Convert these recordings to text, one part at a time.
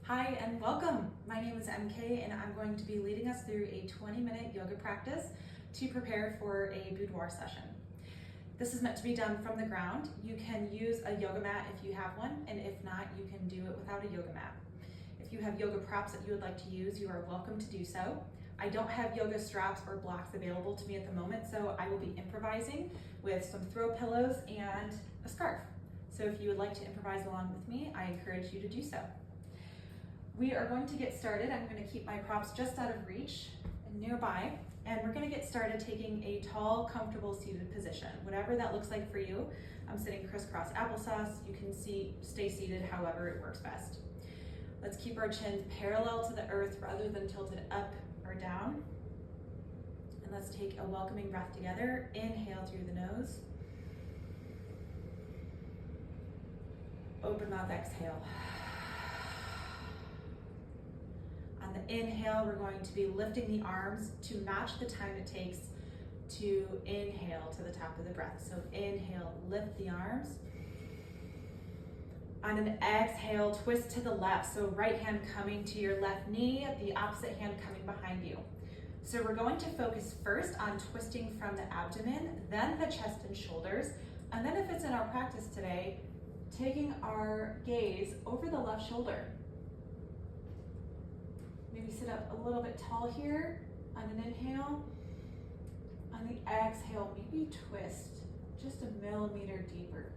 Hi and welcome. My name is MK and I'm going to be leading us through a 20-minute yoga practice to prepare for a boudoir session. This is meant to be done from the ground. You can use a yoga mat if you have one, and if not, you can do it without a yoga mat. If you have yoga props that you would like to use, you are welcome to do so. I don't have yoga straps or blocks available to me at the moment, so I will be improvising with some throw pillows and a scarf. So if you would like to improvise along with me, I encourage you to do so. We are going to get started. I'm going to keep my props just out of reach and nearby, and we're going to get started taking a tall, comfortable seated position, whatever that looks like for you. I'm sitting crisscross applesauce. You can stay seated however it works best. Let's keep our chins parallel to the earth rather than tilted up or down. And let's take a welcoming breath together. Inhale through the nose. Open mouth, exhale. On the inhale, we're going to be lifting the arms to match the time it takes to inhale to the top of the breath. So inhale, lift the arms. On an exhale, twist to the left. So right hand coming to your left knee, the opposite hand coming behind you. So we're going to focus first on twisting from the abdomen, then the chest and shoulders, and then if it's in our practice today, taking our gaze over the left shoulder. Maybe sit up a little bit tall here on an inhale. On the exhale, maybe twist just a millimeter deeper.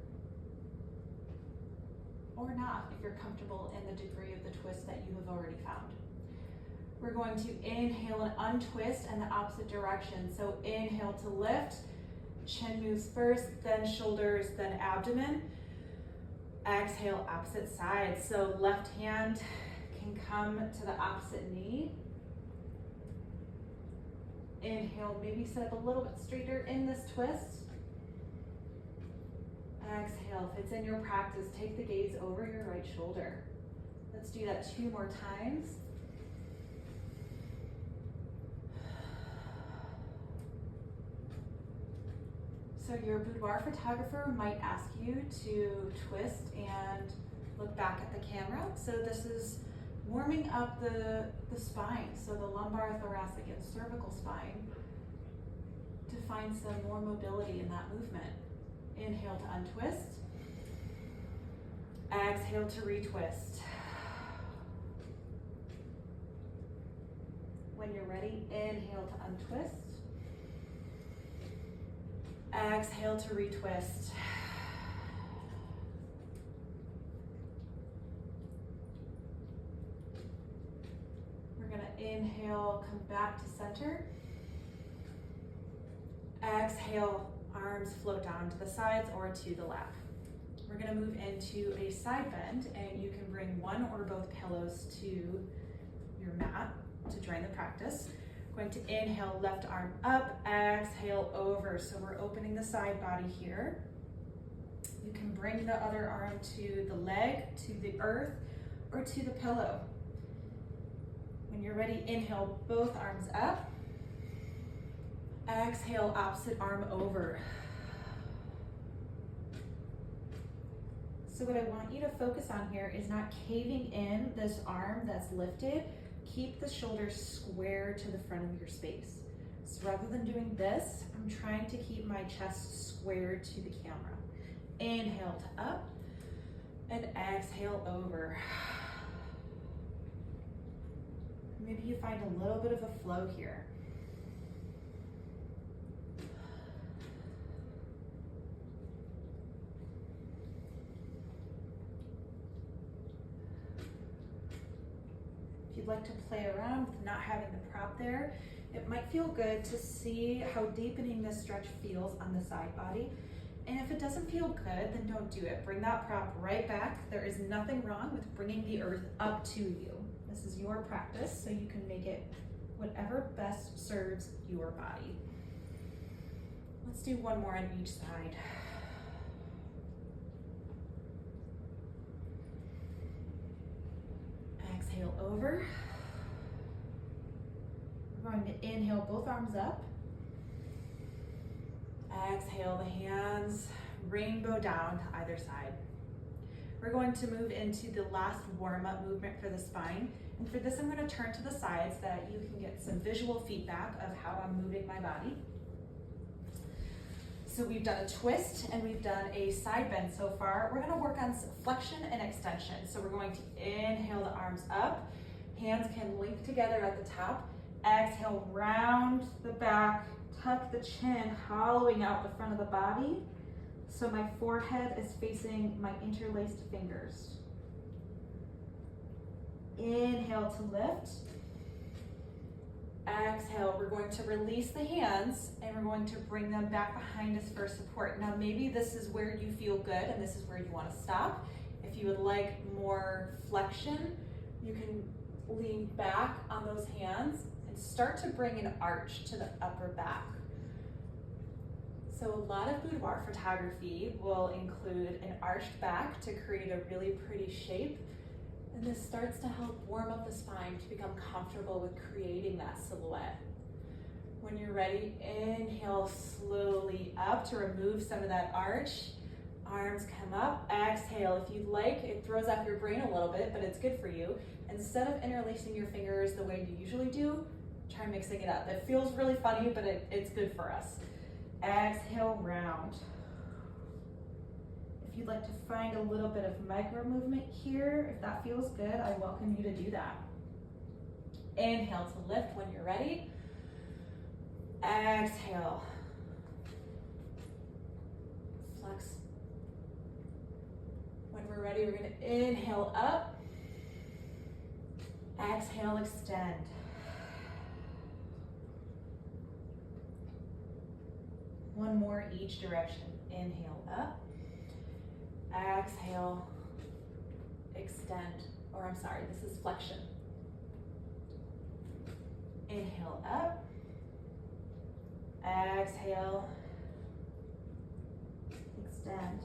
Or not, if you're comfortable in the degree of the twist that you have already found. We're going to inhale and untwist in the opposite direction. So inhale to lift, chin moves first, then shoulders, then abdomen. Exhale, opposite side. So left hand can come to the opposite knee. Inhale, maybe sit up a little bit straighter in this twist. Exhale, if it's in your practice, take the gaze over your right shoulder. Let's do that 2 more times. So your boudoir photographer might ask you to twist and look back at the camera. So this is warming up the spine, so the lumbar, thoracic, and cervical spine, to find some more mobility in that movement. Inhale to untwist. Exhale to retwist. When you're ready, inhale to untwist. Exhale to retwist. We're going to inhale, come back to center. Exhale, arms float down to the sides or to the left. We're going to move into a side bend, and you can bring one or both pillows to your mat to join the practice. Going to inhale, left arm up, exhale over. So we're opening the side body here. You can bring the other arm to the leg, to the earth, or to the pillow. When you're ready, inhale, both arms up. Exhale, opposite arm over. So what I want you to focus on here is not caving in this arm that's lifted. Keep the shoulders square to the front of your space. So rather than doing this, I'm trying to keep my chest square to the camera. Inhale to up and exhale over. Maybe you find a little bit of a flow here. If you'd like to play around with not having the prop there, it might feel good to see how deepening this stretch feels on the side body. And if it doesn't feel good, then don't do it. Bring that prop right back. There is nothing wrong with bringing the earth up to you. This is your practice, so you can make it whatever best serves your body. Let's do one more on each side. Exhale over. We're going to inhale, both arms up. Exhale the hands, rainbow down to either side. we're going to move into the last warm-up movement for the spine. And for this, I'm going to turn to the sides so that you can get some visual feedback of how I'm moving my body. So we've done a twist and we've done a side bend so far. We're going to work on flexion and extension. So we're going to inhale the arms up. Hands can link together at the top. Exhale, round the back, tuck the chin, hollowing out the front of the body. So my forehead is facing my interlaced fingers. Inhale to lift. Exhale, we're going to release the hands and we're going to bring them back behind us for support. Now maybe this is where you feel good and this is where you want to stop. If you would like more flexion, you can lean back on those hands and start to bring an arch to the upper back. So a lot of boudoir photography will include an arched back to create a really pretty shape. And this starts to help warm up the spine to become comfortable with creating that silhouette. When you're ready, inhale slowly up to remove some of that arch. Arms come up, exhale. If you'd like, it throws off your brain a little bit, but it's good for you. Instead of interlacing your fingers the way you usually do, try mixing it up. It feels really funny, but it's good for us. Exhale, round. If you'd like to find a little bit of micro movement here, if that feels good, I welcome you to do that. Inhale to lift when you're ready. Exhale. Flex. When we're ready, we're going to inhale up. Exhale, extend. One more each direction. Inhale up. Exhale, extend, or I'm sorry, this is flexion. Inhale up, exhale, extend.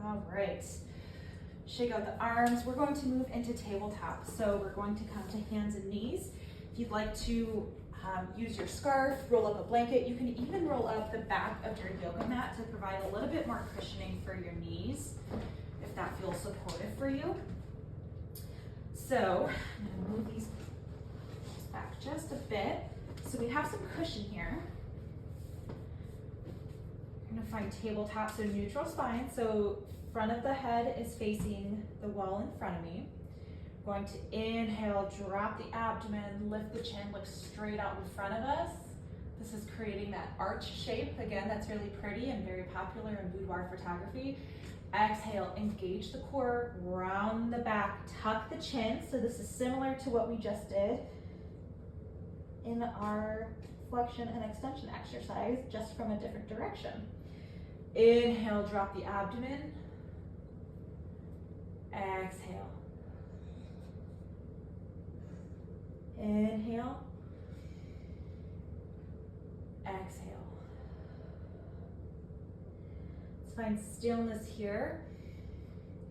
All right, shake out the arms. We're going to move into tabletop. So we're going to come to hands and knees. If you'd like to use your scarf, roll up a blanket. You can even roll up the back of your yoga mat to provide a little bit more cushioning for your knees, if that feels supportive for you. So I'm gonna move these back just a bit. So we have some cushion here. I'm gonna find tabletop, so neutral spine. So front of the head is facing the wall in front of me. Going to inhale, drop the abdomen, lift the chin, look straight out in front of us. This is creating that arch shape. Again, that's really pretty and very popular in boudoir photography. Exhale, engage the core, round the back, tuck the chin. So this is similar to what we just did in our flexion and extension exercise, just from a different direction. Inhale, drop the abdomen. Exhale. Inhale, exhale. Let's find stillness here.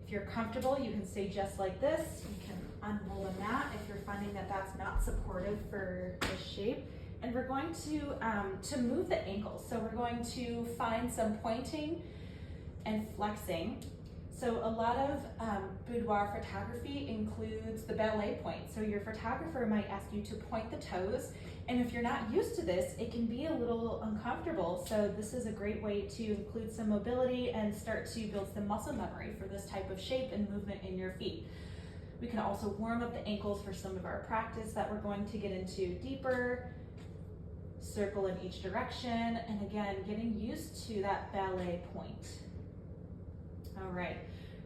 If you're comfortable, you can stay just like this. You can unroll the mat if you're finding that that's not supportive for the shape. And we're going to move the ankles. So we're going to find some pointing and flexing. So a lot of boudoir photography includes the ballet point. So your photographer might ask you to point the toes, and if you're not used to this, it can be a little uncomfortable. So this is a great way to include some mobility and start to build some muscle memory for this type of shape and movement in your feet. We can also warm up the ankles for some of our practice that we're going to get into deeper. Circle in each direction, and again, getting used to that ballet point. All right,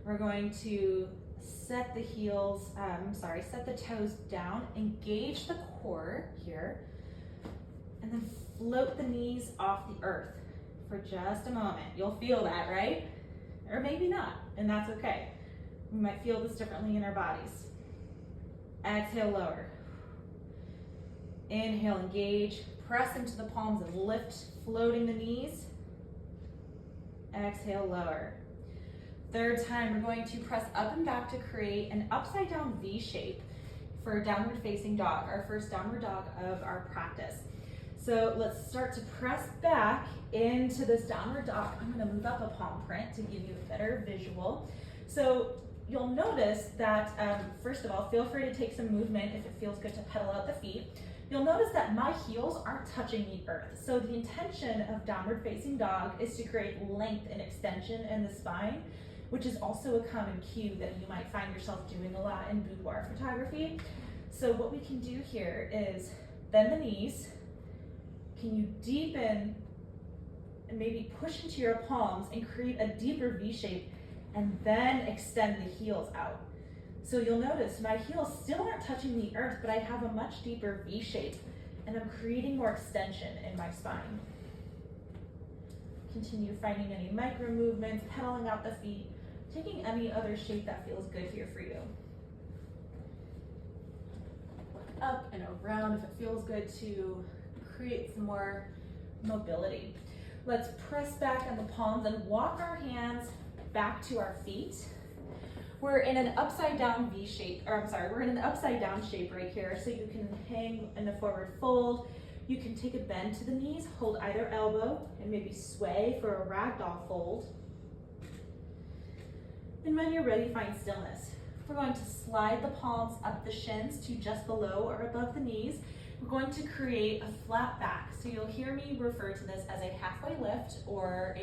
we're going to set the heels, set the toes down, engage the core here, and then float the knees off the earth for just a moment. You'll feel that, right? Or maybe not, and that's okay. We might feel this differently in our bodies. Exhale, lower. Inhale, engage, press into the palms and lift, floating the knees. Exhale, lower. Third time, we're going to press up and back to create an upside down V shape for downward facing dog, our first downward dog of our practice. So let's start to press back into this downward dog. I'm gonna move up a palm print to give you a better visual. So you'll notice that, first of all, feel free to take some movement if it feels good to pedal out the feet. You'll notice that my heels aren't touching the earth. So the intention of downward facing dog is to create length and extension in the spine, which is also a common cue that you might find yourself doing a lot in boudoir photography. So what we can do here is bend the knees. Can you deepen and maybe push into your palms and create a deeper V shape, and then extend the heels out. So you'll notice my heels still aren't touching the earth, but I have a much deeper V shape, and I'm creating more extension in my spine. Continue finding any micro movements, pedaling out the feet, taking any other shape that feels good here for you. Up and around if it feels good to create some more mobility. Let's press back on the palms and walk our hands back to our feet. We're in an upside down V shape, or I'm sorry, we're in an upside down shape right here. So you can hang in a forward fold. You can take a bend to the knees, hold either elbow, and maybe sway for a ragdoll fold. And when you're ready, find stillness. We're going to slide the palms up the shins to just below or above the knees. We're going to create a flat back. So you'll hear me refer to this as a halfway lift or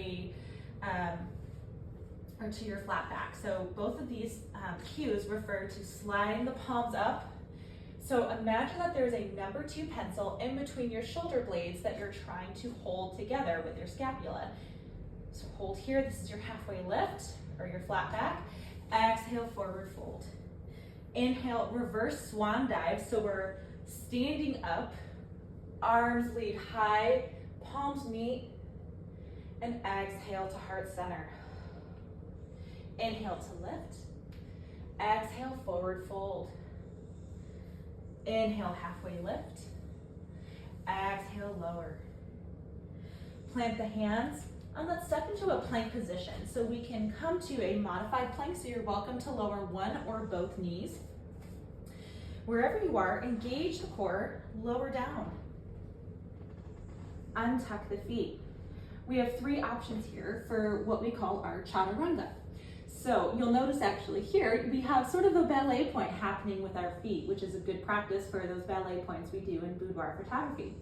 to your flat back. So both of these cues refer to sliding the palms up. So imagine that there's a number 2 pencil in between your shoulder blades that you're trying to hold together with your scapula. So hold here, this is your halfway lift or your flat back. Exhale, forward fold. Inhale, reverse swan dive. So we're standing up, arms lead high, palms meet, and exhale to heart center. Inhale to lift, exhale, forward fold. Inhale, halfway lift, exhale, lower. Plant the hands, and let's step into a plank position. So we can come to a modified plank, so you're welcome to lower one or both knees. Wherever you are, engage the core, lower down. Untuck the feet. We have 3 options here for what we call our chaturanga. So you'll notice actually here, we have sort of a ballet point happening with our feet, which is a good practice for those ballet points we do in boudoir photography.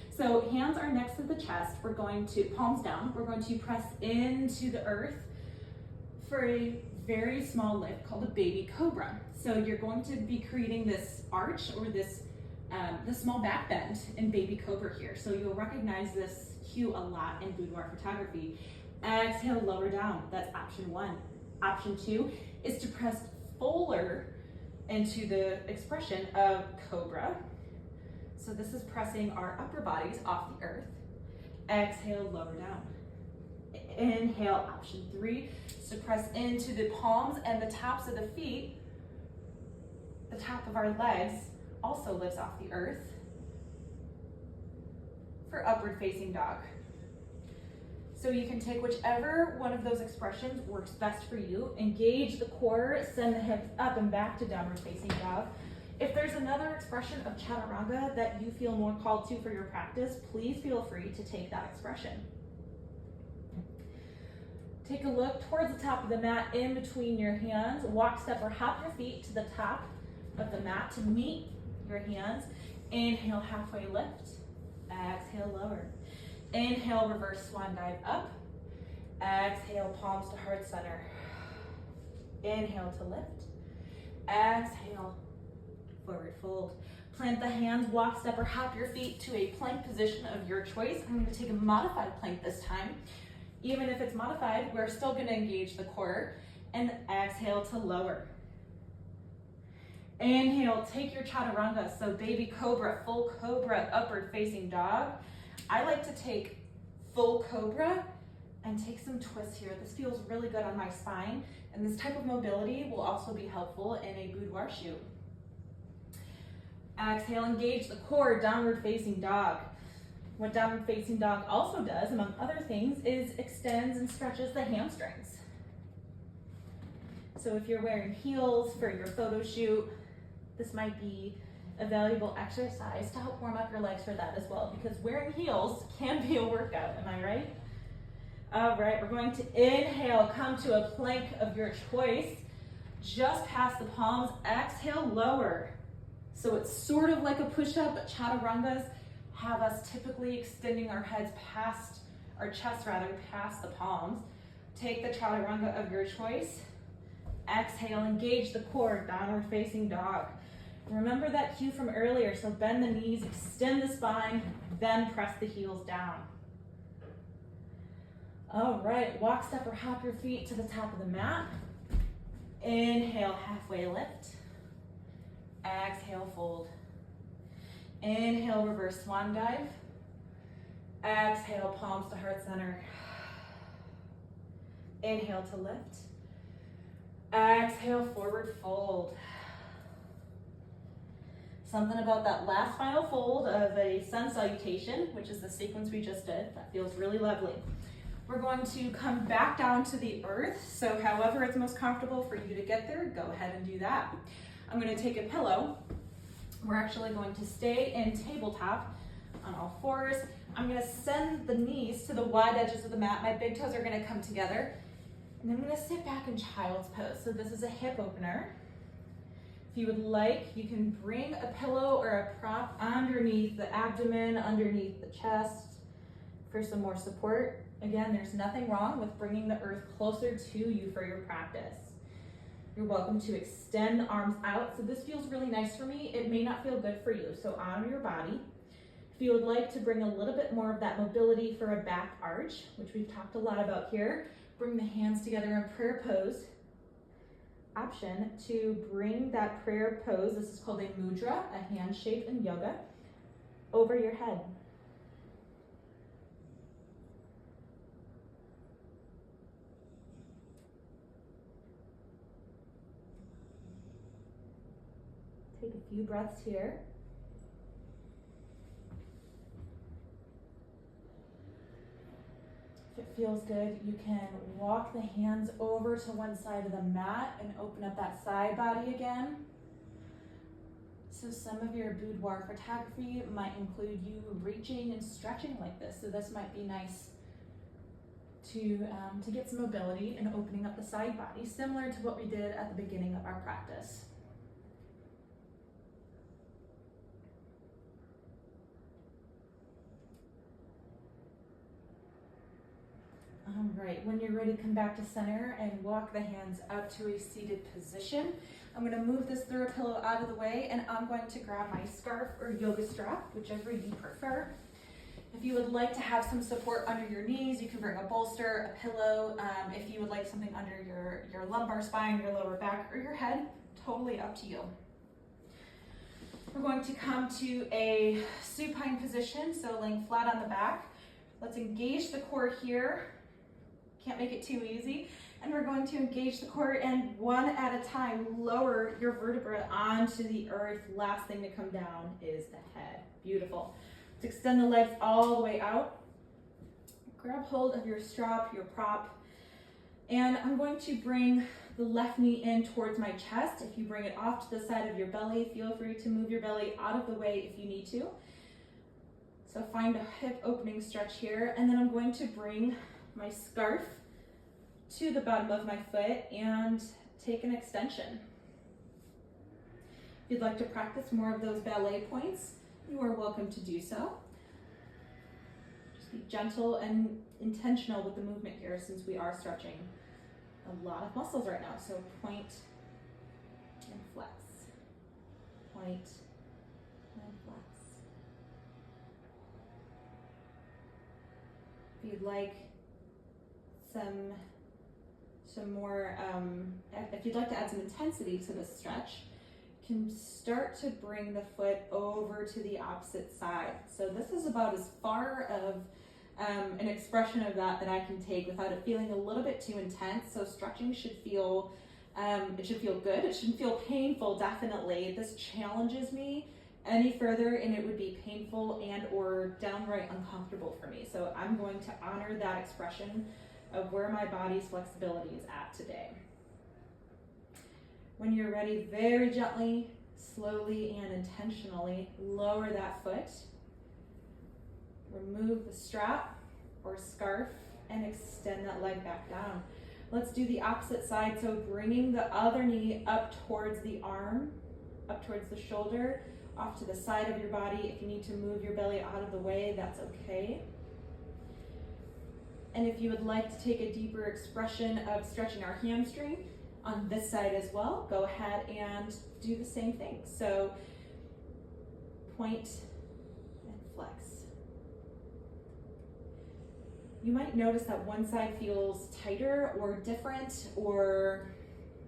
So hands are next to the chest. We're going to, palms down, we're going to press into the earth for a very small lift called a baby cobra. So you're going to be creating this arch or this small back bend in baby cobra here. So you'll recognize this cue a lot in boudoir photography. Exhale, lower down. That's option 1. Option 2 is to press fuller into the expression of cobra. So this is pressing our upper bodies off the earth. Exhale, lower down. Inhale, option 3 is to press into the palms and the tops of the feet. The top of our legs also lifts off the earth for upward facing dog. So you can take whichever one of those expressions works best for you. Engage the core, send the hips up and back to downward facing dog. If there's another expression of chaturanga that you feel more called to for your practice, please feel free to take that expression. Take a look towards the top of the mat in between your hands. Walk, step, or hop your feet to the top of the mat to meet your hands. Inhale, halfway lift. Exhale, lower. Inhale, reverse swan dive up. Exhale, palms to heart center. Inhale to lift. Exhale, forward fold. Plant the hands, walk, step, or hop your feet to a plank position of your choice. I'm going to take a modified plank this time. Even if it's modified, we're still going to engage the core. And exhale to lower. Inhale, take your chaturanga. So baby cobra, full cobra, upward facing dog. I like to take full cobra and take some twists here. This feels really good on my spine, and this type of mobility will also be helpful in a boudoir shoot. Exhale, engage the core, downward facing dog. What downward facing dog also does, among other things, is extends and stretches the hamstrings. So if you're wearing heels for your photo shoot, this might be a valuable exercise to help warm up your legs for that as well, because wearing heels can be a workout, am I right? All right, we're going to inhale, come to a plank of your choice, just past the palms. Exhale, lower. So it's sort of like a push-up, but chaturangas have us typically extending our heads past, our chest rather, past the palms. Take the chaturanga of your choice. Exhale, engage the core, downward facing dog. Remember that cue from earlier, so bend the knees, extend the spine, then press the heels down. All right, walk, step, or hop your feet to the top of the mat. Inhale, halfway lift. Exhale, fold. Inhale, reverse swan dive. Exhale, palms to heart center. Inhale to lift. Exhale, forward fold. Something about that last final fold of a sun salutation, which is the sequence we just did, that feels really lovely. We're going to come back down to the earth, so however it's most comfortable for you to get there, go ahead and do that. I'm going to take a pillow. We're actually going to stay in tabletop on all fours. I'm going to send the knees to the wide edges of the mat. My big toes are going to come together. And I'm going to sit back in child's pose. So this is a hip opener. If you would like, you can bring a pillow or a prop underneath the abdomen, underneath the chest for some more support. Again, there's nothing wrong with bringing the earth closer to you for your practice. You're welcome to extend the arms out. So this feels really nice for me. It may not feel good for you, so honor your body. If you would like to bring a little bit more of that mobility for a back arch, which we've talked a lot about here, bring the hands together in prayer pose. Option to bring that prayer pose, this is called a mudra, a hand shape in yoga, over your head. Take a few breaths here. If it feels good, you can walk the hands over to one side of the mat and open up that side body again. So some of your boudoir photography might include you reaching and stretching like this. So this might be nice to get some mobility and opening up the side body, similar to what we did at the beginning of our practice. All right, when you're ready, come back to center and walk the hands up to a seated position. I'm going to move this through pillow out of the way, and I'm going to grab my scarf or yoga strap, whichever you prefer. If you would like to have some support under your knees, you can bring a bolster, a pillow. If you would like something under your lumbar spine, your lower back, or your head, totally up to you. We're going to come to a supine position, so laying flat on the back. Let's engage the core here. Can't make it too easy. And we're going to engage the core and one at a time, lower your vertebra onto the earth. Last thing to come down is the head. Beautiful. Let's extend the legs all the way out. Grab hold of your strap, your prop. And I'm going to bring the left knee in towards my chest. If you bring it off to the side of your belly, feel free to move your belly out of the way if you need to. So find a hip opening stretch here. And then I'm going to bring my scarf to the bottom of my foot and take an extension. If you'd like to practice more of those ballet points, you are welcome to do so. Just be gentle and intentional with the movement here, since we are stretching a lot of muscles right now. So point and flex, point and flex. If you'd like some more, if you'd like to add some intensity to this stretch, you can start to bring the foot over to the opposite side. So this is about as far of an expression of that I can take without it feeling a little bit too intense. So stretching should feel, it should feel good. It shouldn't feel painful, definitely. This challenges me any further and it would be painful and or downright uncomfortable for me. So I'm going to honor that expression of where my body's flexibility is at today. When you're ready, very gently Slowly and intentionally lower that foot. Remove the strap or scarf and extend that leg back down. Let's do the opposite side. So bringing the other knee up towards the arm, up towards the shoulder, off to the side of your body. If you need to move your belly out of the way, that's okay. And if you would like to take a deeper expression of stretching our hamstring on this side as well, go ahead and do the same thing. So point and flex. You might notice that one side feels tighter or different or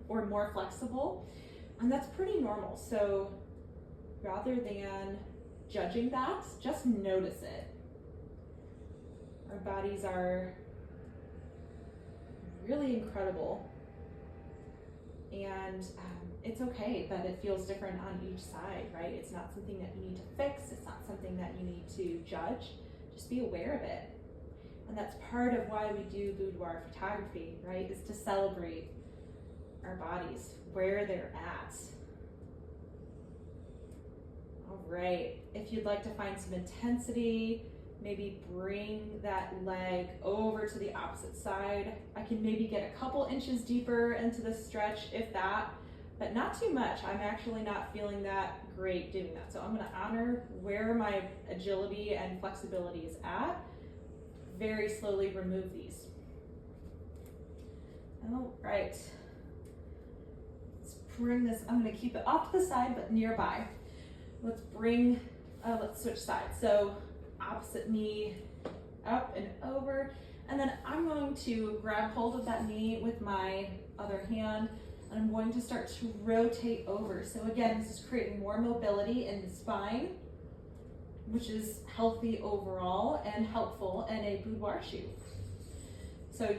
more flexible, and that's pretty normal. So rather than judging that, just notice it. Our bodies are really incredible, and it's okay that it feels different on each side, right? It's not something that you need to fix. It's not something that you need to judge. Just be aware of it. And that's part of why we do boudoir photography, right? Is to celebrate our bodies, where they're at. All right, if you'd like to find some intensity, maybe bring that leg over to the opposite side. I can maybe get a couple inches deeper into the stretch, if that, but not too much. I'm actually not feeling that great doing that. So I'm gonna honor where my agility and flexibility is at. Very slowly remove these. All right. Let's bring this, I'm gonna keep it off to the side, but nearby. Let's switch sides. So opposite knee up and over. And then I'm going to grab hold of that knee with my other hand, and I'm going to start to rotate over. So again, this is creating more mobility in the spine, which is healthy overall and helpful in a boudoir shoe. So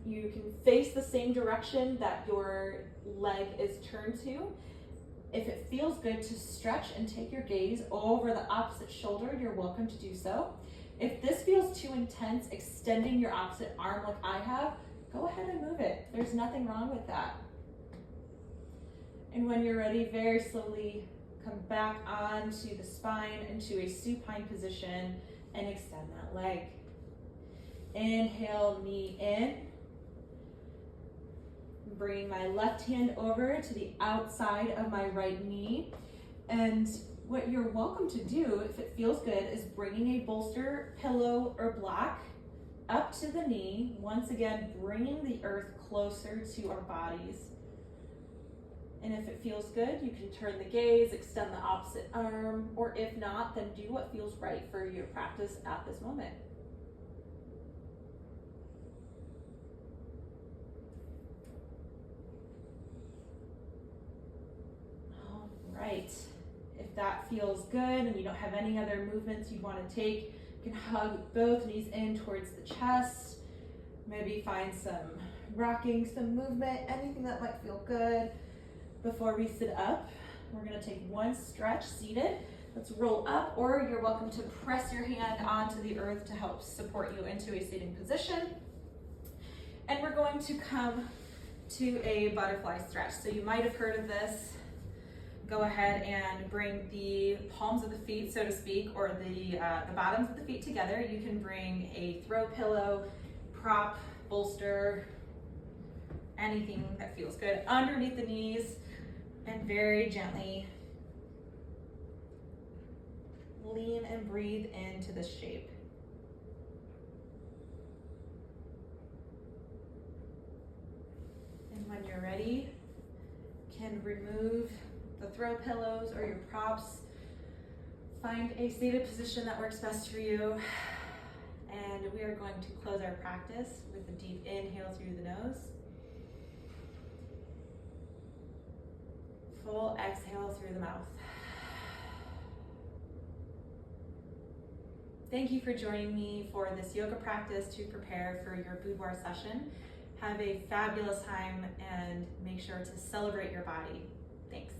you can face the same direction that your leg is turned to. If it feels good to stretch and take your gaze over the opposite shoulder, you're welcome to do so. If this feels too intense, extending your opposite arm like I have, go ahead and move it. There's nothing wrong with that. And when you're ready, very slowly come back onto the spine into a supine position and extend that leg. Inhale, knee in. Bringing my left hand over to the outside of my right knee. And what you're welcome to do, if it feels good, is bringing a bolster, pillow, or block up to the knee. Once again, bringing the earth closer to our bodies. And if it feels good, you can turn the gaze, extend the opposite arm, or if not, then do what feels right for your practice at this moment. All right, if that feels good and you don't have any other movements you want to take, you can hug both knees in towards the chest, maybe find some rocking, some movement, anything that might feel good. Before we sit up, we're gonna take one stretch seated. Let's roll up, or you're welcome to press your hand onto the earth to help support you into a sitting position. And we're going to come to a butterfly stretch. So you might have heard of this. Go ahead and bring the palms of the feet, so to speak, or the bottoms of the feet together. You can bring a throw pillow, prop, bolster, anything that feels good underneath the knees. And very gently lean and breathe into this shape. And when you're ready, you can remove the throw pillows or your props. Find a seated position that works best for you. And we are going to close our practice with a deep inhale through the nose. Full exhale through the mouth. Thank you for joining me for this yoga practice to prepare for your boudoir session. Have a fabulous time and make sure to celebrate your body. Thanks.